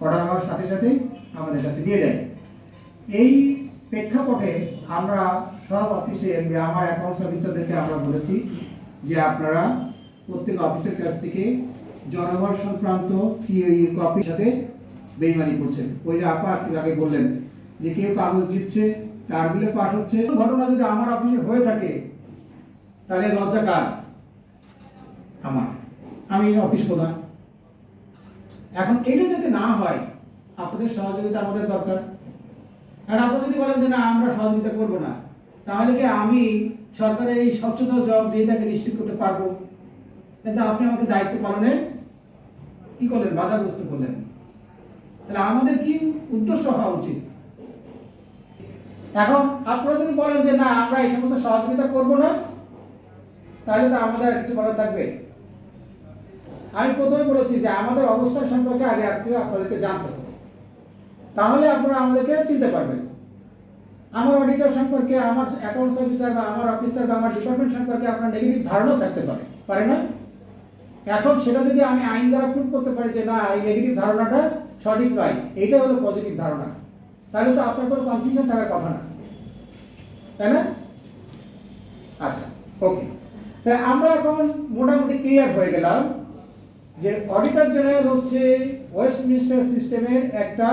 Order হওয়ার সাথে সাথে আমাদের কাছে দিয়ে দেয়। এই প্রেক্ষাপটে আমরা সব অফিসে আমার অ্যাকাউন্টস অফিসারদেরকে আমরা বলেছি যে আপনারা প্রত্যেক অফিসের কাছ থেকে জনবল সংক্রান্ত কি ওই কপির সাথে বেইমানি করছেন। ওই যে আপা একটু আগে বললেন যে কেউ কাগজ দিচ্ছে, তার বিলে পাস হচ্ছে। ঘটনা যদি আমার অফিসে হয়ে থাকে তাহলে লজ্জা কার? আমার, আমি অফিস প্রধান। এখন এটা যাতে না হয় আপনাদের সহযোগিতা আমাদের দরকার। আর আপনি যদি বলেন যে না আমরা সহযোগিতা করবো না, তাহলে কি আমি সরকারের এই স্বচ্ছতা জবাবদিহিতাকে নিশ্চিত করতে পারবো? কিন্তু আপনি আমাকে দায়িত্ব পালনে কি করলেন? বাধাগ্রস্ত করলেন। তাহলে আমাদের কি উদ্দেশ্য হওয়া উচিত? এখন আপনারা যদি বলেন যে না আমরা এই সমস্ত সহযোগিতা করব না, তাহলে তো আমাদের আর কিছু বলার থাকবে? আমি প্রথমে বলেছি যে আমাদের অবস্থান সম্পর্কে আগে আপনাদেরকে জানতে হবে, তাহলে আপনারা আমাদেরকে চিনতে পারবেন। আমার অডিটর সম্পর্কে, আমার অ্যাকাউন্টস অফিসার বা আমার অফিসার বা আমার ডিপার্টমেন্ট সম্পর্কে আপনার নেগেটিভ ধারণা থাকতে পারে না? এখন সেটা যদি আমি আইন দ্বারা প্রুভ করতে পারি যে না এই নেগেটিভ ধারণাটা সঠিক নয়, এইটা হলো পজিটিভ ধারণা, তাহলে তো আপনার কোনো কনফিউশন থাকার কথা না, তাই না? আচ্ছা, ওকে। তাই আমরা এখন মোটামুটি ক্লিয়ার হয়ে গেলাম যে অডিটর জেনারেল হচ্ছে ওয়েস্টমিনিস্টার সিস্টেমের একটা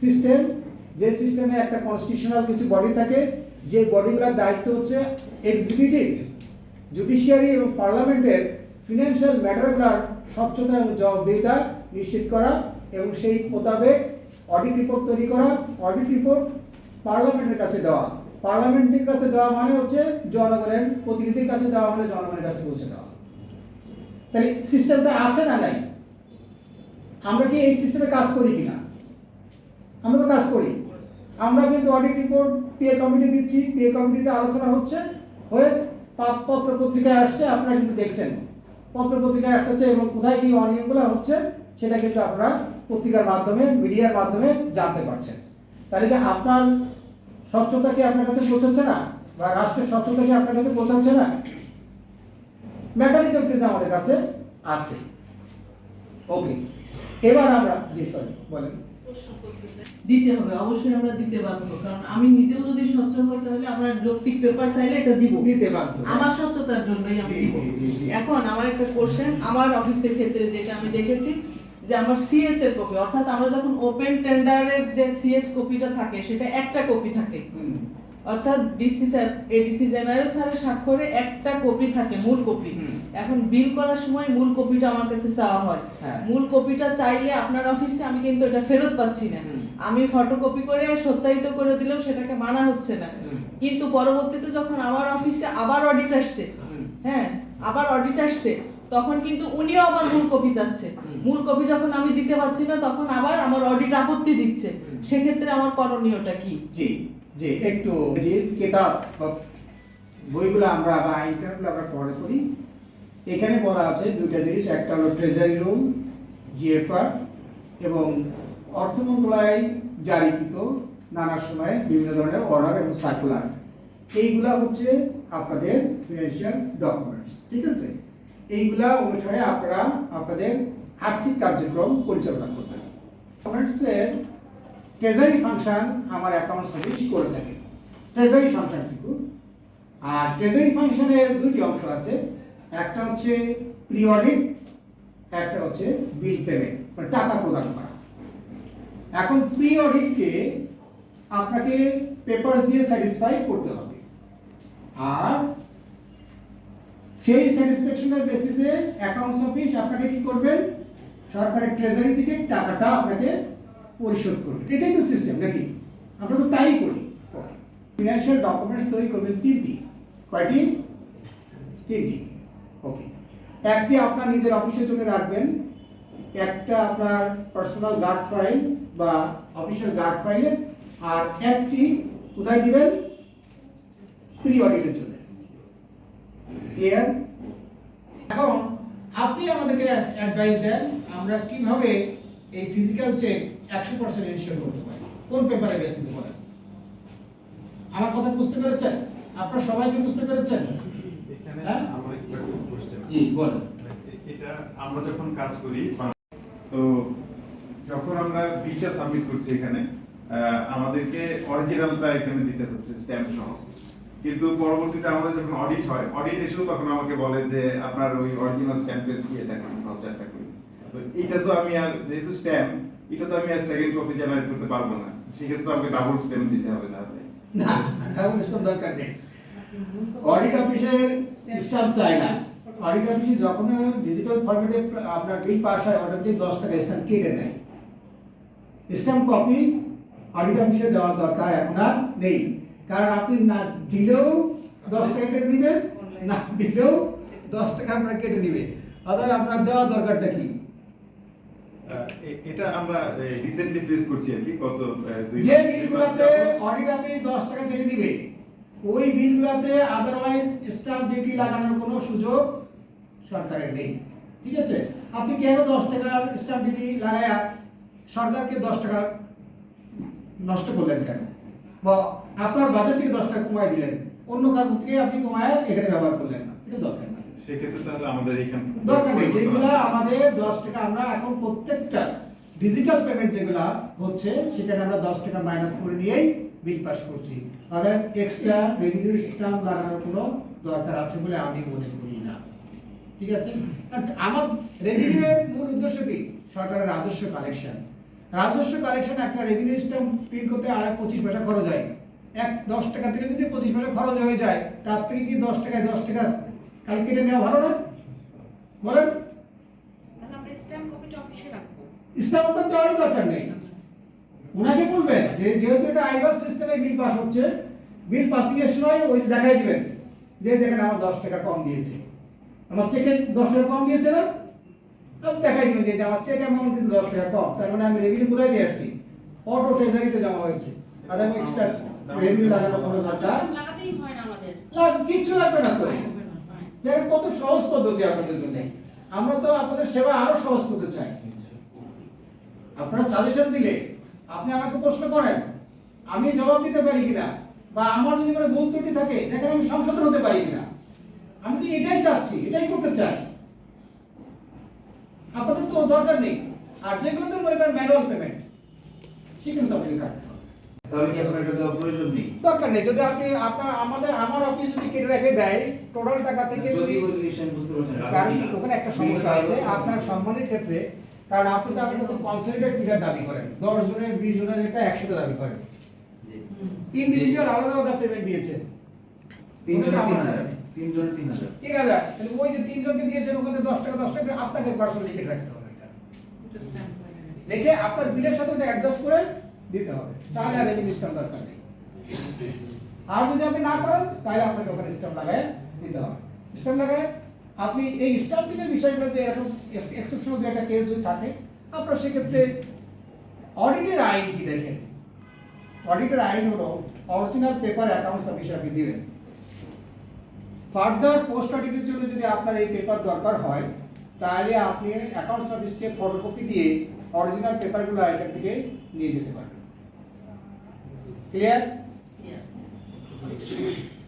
সিস্টেম, যে সিস্টেমে একটা কনস্টিটিউশনাল কিছু বডি থাকে, যে বডিগুলোর দায়িত্ব হচ্ছে এক্সিকিউটিভ, জুডিশিয়ারি এবং পার্লামেন্টের ফিনান্সিয়াল ম্যাটারগুলোর স্বচ্ছতা এবং জবাবদিহিতা নিশ্চিত করা এবং সেই মোতাবেক অডিট রিপোর্ট তৈরি করা। অডিট রিপোর্ট পার্লামেন্টের কাছে দেওয়া, পার্লামেন্টের কাছে দেওয়া মানে হচ্ছে জনগণের প্রতিনিধির কাছে দেওয়া, মানে জনগণের কাছে পৌঁছে দেওয়া। তাহলে সিস্টেমটা আছে না নাই? আমরা কি এই সিস্টেমে কাজ করি কিনা? আমরা তো কাজ করি। আমরা কিন্তু অডিট রিপোর্ট পিএ কমিটি দিচ্ছি, পিএ কমিটিতে আলোচনা হচ্ছে, হয়ে পত্র পত্রিকায় আসছে, আপনারা কিন্তু দেখছেন পত্র পত্রিকায় আসতেছে এবং কোথায় কি অনিয়মগুলো হচ্ছে সেটা কিন্তু আপনারা পত্রিকার মাধ্যমে, মিডিয়ার মাধ্যমে জানতে পারছেন। তাহলে কি আপনার স্বচ্ছতা কি আপনার কাছে পৌঁছাচ্ছে না? বা রাষ্ট্রের স্বচ্ছতা কি আপনার কাছে পৌঁছাচ্ছে না? মেকানিজম কিন্তু আমাদের কাছে আছে। ওকে, এবার আমরা বলেন। দিতে হবে, অবশ্যই আমরা দিতে বাধ্য, কারণ আমি নিজেও যদি স্বচ্ছ হই তাহলে আমরা যৌক্তিক পেপার চাইলে এটা দিতে বাধ্য, আমার স্বচ্ছতার জন্যই আমি দিব। এখন আমার একটা কোশ্চেন, আমার অফিসের ক্ষেত্রে যেটা আমি দেখেছি যে আমার সিএস এর কপি, অর্থাৎ আমরা যখন ওপেন টেন্ডারের যে সিএস কপিটা থাকে সেটা একটা কপি থাকে, অর্থাৎ ডিসি স্যার, এডিসি জেনারেল স্যারের স্বাক্ষরে একটা কপি থাকে, মূল কপি। এখন বিল করার সময় মূল কপিটা আমার কাছে চাওয়া হয়। মূল কপিটা চাইলে আপনার অফিসে আমি কিন্তু এটা ফেরত পাচ্ছি না, আমি ফটোকপি করে সত্যায়িত করে দিলেও সেটাকে মানা হচ্ছে না। কিন্তু পরবর্তীতে যখন আমার অফিসে আবার অডিট আসছে, আবার অডিট আসছে, তখন কিন্তু উনিও আবার মূল কপি চাচ্ছে। মূল কপি যখন আমি দিতে পারছি না, তখন আবার আমার অডিট আপত্তি দিচ্ছে। সেক্ষেত্রে আমার করণীয়টা কি? যে একটু যে কিতাব বইগুলো আমরা বা আইন কানুনগুলো আমরা পড়া করি, এখানে বলা আছে দুইটা জিনিস, একটা হলো ট্রেজারি রুল, জিএফআর, এবং অর্থ মন্ত্রণালয় জারিকৃত নানা সময় বিভিন্ন ধরনের অর্ডার এবং সার্কুলার। এইগুলা হচ্ছে আপনাদের ফিনান্সিয়াল ডকুমেন্টস, ঠিক আছে? এইগুলা অনুসারে আপনারা আপনাদের আর্থিক কার্যক্রম পরিচালনা করবেন। ডকুমেন্টসের ট্রেজারি ফাংশন আমার অ্যাকাউন্টস অফিস করে থাকে, ট্রেজারি ফাংশনটুকু। আর ট্রেজারি ফাংশনের দুটি অংশ আছে, একটা হচ্ছে প্রি অডিট, একটা হচ্ছে বিল পেমেন্ট, মানে টাকা প্রদান করা। এখন প্রি অডিটকে আপনাকে পেপারস দিয়ে স্যাটিসফাই করতে হবে, আর সেই স্যাটিসফ্যাকশনের বেসিসে অ্যাকাউন্টস অফিস আপনাকে কি করবেন? সরকারের ট্রেজারি থেকে টাকাটা আপনাকে পরিশোধ করবে। এটাই তো সিস্টেম নাকি? আমরা তো তাই করি। ফিনান্সিয়াল ডকুমেন্টস তৈরি করবেন তিনটি। কয়টি? তিনটি। ওকে, একটি আপনার নিজের অফিসের জন্য রাখবেন, একটা আপনার পার্সোনাল গার্ড ফাইল বা অফিসিয়াল গার্ড ফাইলে, আর একটি কোথায় দিবেন? প্রি অডিটের জন্য। ক্লিয়ার? এখন আপনি আমাদেরকে অ্যাডভাইস দেন আমরা কিভাবে এই ফিজিক্যাল চেক 100% ইনশিওর করতে পারি, কোন পেপারে বেসিসে বলেন? আমার কথা বুঝতে পেরেছেন? আপনারা সবাই কি বুঝতে পেরেছেন? এখানে আমার একটা কোশ্চেন আছে। জি বলেন। এটা আমরা যখন কাজ করি তো যখন আমরা বিলটা সাবমিট করছি এখানে আমাদেরকে অরিজিনালটা এখানে দিতে হচ্ছে স্ট্যাম্প সহ, কিন্তু পরবর্তীতে আমাদের যখন অডিট হয়, অডিট এসেও তখন আমাকে বলে যে আপনার ওই অরিজিনাল স্ট্যাম্পের কি এটা করুন, ভাউচারটা করুন। তো এটা তো আমি আর যেহেতু স্ট্যাম্প, এটা তো আমি আর সেকেন্ড কপি জেনারেট করতে পারবো না, সেক্ষেত্রে আমাকে ডাবল স্ট্যাম্প দিতে হবে তাহলে। না, ডাবল স্ট্যাম্প দরকার নেই। অডিট অফিসের স্ট্যাম্প চাই না। অডিট অফিসে যখন ডিজিটাল ফরম্যাটে আপনার বিল পাস হয়, অটোমেটিক 10 টাকা স্ট্যাম্প কেটে নেয়। স্ট্যাম্প কপি অডিট অফিসে দেওয়ার দরকার এখন আর নেই, কারণ আপনি না দিলেও 10 টাকা কেটে দিবেন, না দিলেও 10 টাকা আপনার কেটে নিবে। অতএব আপনার দেওয়ার দরকারটা কি? এটা আমরা রিসেন্টলি ফেস করছি আর কি, গত যে বিলগুলোতে অডিট আপনি 10 টাকা কেটে নিবে, ওই বিলগুলোতে আদারওয়াইজ স্ট্যাম্প ডিউটি লাগানোর কোনো সুযোগ সরকারের নেই। ঠিক আছে, আপনি কেন 10 টাকার স্ট্যাম্প ডিউটি লাগায়া সরকারকে 10 টাকা নষ্ট করলেন কেন? বা আপনার বাজেট থেকে 10 টাকা কমায় দিলেন, অন্য কাজ থেকে আপনি কমায় এখানে ব্যবহার করলেন না, এটা দরকার না। সেক্ষেত্রে তাহলে আমাদের এখানে দরকার নেই। যেগুলো আমাদের 10 টাকা, আমরা এখন প্রত্যেকটা ডিজিটাল পেমেন্ট যেগুলো হচ্ছে সেখানে আমরা 10 টাকা মাইনাস করে নিয়েই বিল পাস করছি। তাদের এক্সট্রা রেভিনিউ স্ট্যাম্প লাগানোর কোনো দরকার আছে বলে আমি মনে করি না। ঠিক আছে, কারণ আমার রেভিনিউয়ের মূল উদ্দেশ্য কি? সরকারের রাজস্ব কালেকশন। রাজস্ব কালেকশন একটা রেভিনিউ স্ট্যাম্প প্রিন্ট করতে আর 25 পয়সা খরচ হয়। 10 টাকা থেকে যদি 25 পয়সা খরচ হয়ে যায়, তার থেকে কি 10 টাকায় 10 টাকা ক্যালকুলেটে নেওয়া ভালো না? বলেন, তাহলে আমরা স্ট্যাম্প কপিটা অফিসে রাখবো। স্ট্যাম্প করতে দেওয়ারই দরকার নেই। ওনাকে বলবেন যে যেহেতু এটা আইবাস সিস্টেমে বিল পাস হচ্ছে, বিল পাসিং এর সময় ওই যে দেখাই দিবেন যে দেখেন আমার 10 টাকা কম দিয়েছে, আমার চেকে 10 টাকা কম দিয়েছে না, সব দেখাই দিবেন যে আমার চেক অ্যামাউন্ট কিন্তু 10 টাকা কম, তার মানে আমি রেভিনিউ কোথায় দিয়ে আসছি? অটো ট্রেজারিতে জমা হয়েছে, আর আমি এক্সট্রা রেভিনিউ লাগানোর কোনো দরকার স্ট্যাম্প লাগাতেই হয় না আমাদের। কিছু লাগবে না তো। দেখেন কত সহজ পদ্ধতি আপনাদের জন্য। আমরা তো আপনাদের সেবা আরো সহজ করতে চাই। আপনারা সাজেশন দিলে, আপনি আমাকে প্রশ্ন করেন, আমি জবাব দিতে পারি কিনা, বা আমার যদি কোনো ভুল ত্রুটি থাকে যেখানে আমি সংশোধন হতে পারি কিনা, আমি তো এটাই চাচ্ছি, এটাই করতে চাই। আপনাদের তো দরকার নেই। আর যেগুলোতে মনে করেন ম্যানুয়াল পেমেন্ট, সেখানে তো আপনাকে কাটতে হবে। তাহলে কি আপনার এটা দেওয়ার প্রয়োজন নেই? দরকার নেই। যদি আপনি আমার অফিস যদি কেটে রেখে দেয় টোটাল টাকা থেকে, যদি বলিশন বুঝতে পারছেন, কারণ ওখানে একটা সমস্যা আছে আপনার সম্মানের ক্ষেত্রে, কারণ আপনি তো আপনার কাছে কনসলিডেট ফিগার দাবি করেন, 10 জনের 20 জনের এটা একসাথে দাবি করেন, ইন্ডিভিজুয়াল আলাদা আলাদা পেমেন্ট দিয়েছেন। 3 জনের 3000, 3 জনের 3000। 3000, তাহলে ওই যে 3 জনকে দিয়েছেন ওখানে 10 টাকা আপনাকে পার্সোনালি কেটে রাখতে হবে। এটা দেখে আপনার বিলের সাথে ওটা অ্যাডজাস্ট করে দিতে হবে, তাহলে আর রেভিনিউ স্ট্যাম্প দরকার নেই। আর যদি আপনি না করেন তাহলে আপনাকে ওখানে স্ট্যাম্প লাগায় দিতে হবে। স্ট্যাম্প লাগায় আপনি এই স্ট্যাম্পিংয়ের বিষয়গুলো যে এরকম এক্সেপশনাল যে একটা কেস যদি থাকে, আপনার সেক্ষেত্রে অডিটের আইন কি দেখেন। অডিটের আইন হলো অরিজিনাল পেপার অ্যাকাউন্টস অফিসে আপনি দিবেন। ফার্দার পোস্ট অডিটের জন্য যদি আপনার এই পেপার দরকার হয়, তাহলে আপনি অ্যাকাউন্টস অফিসকে ফটোকপি দিয়ে অরিজিনাল পেপারগুলো এখান থেকে নিয়ে যেতে পারবেন। ক্লিয়ার?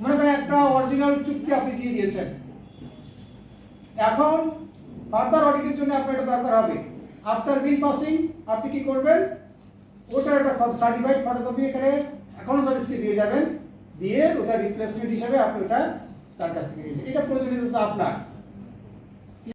মনে করেন একটা অরিজিনাল চুক্তি আপনি দিয়ে দিয়েছেন, এখন ফার্দার অডিটের জন্য আপনার এটা দরকার হবে। আফটার বিল পাসিং আপনি কি করবেন? ওটার একটা সার্টিফাইড ফটোকপি এখানে অ্যাকাউন্টস অফিসকে দিয়ে যাবেন, দিয়ে ওটা রিপ্লেসমেন্ট হিসাবে আপনি ওটা তার কাছ থেকে নিয়ে যাবেন। এটা প্রয়োজনীয়তা আপনার।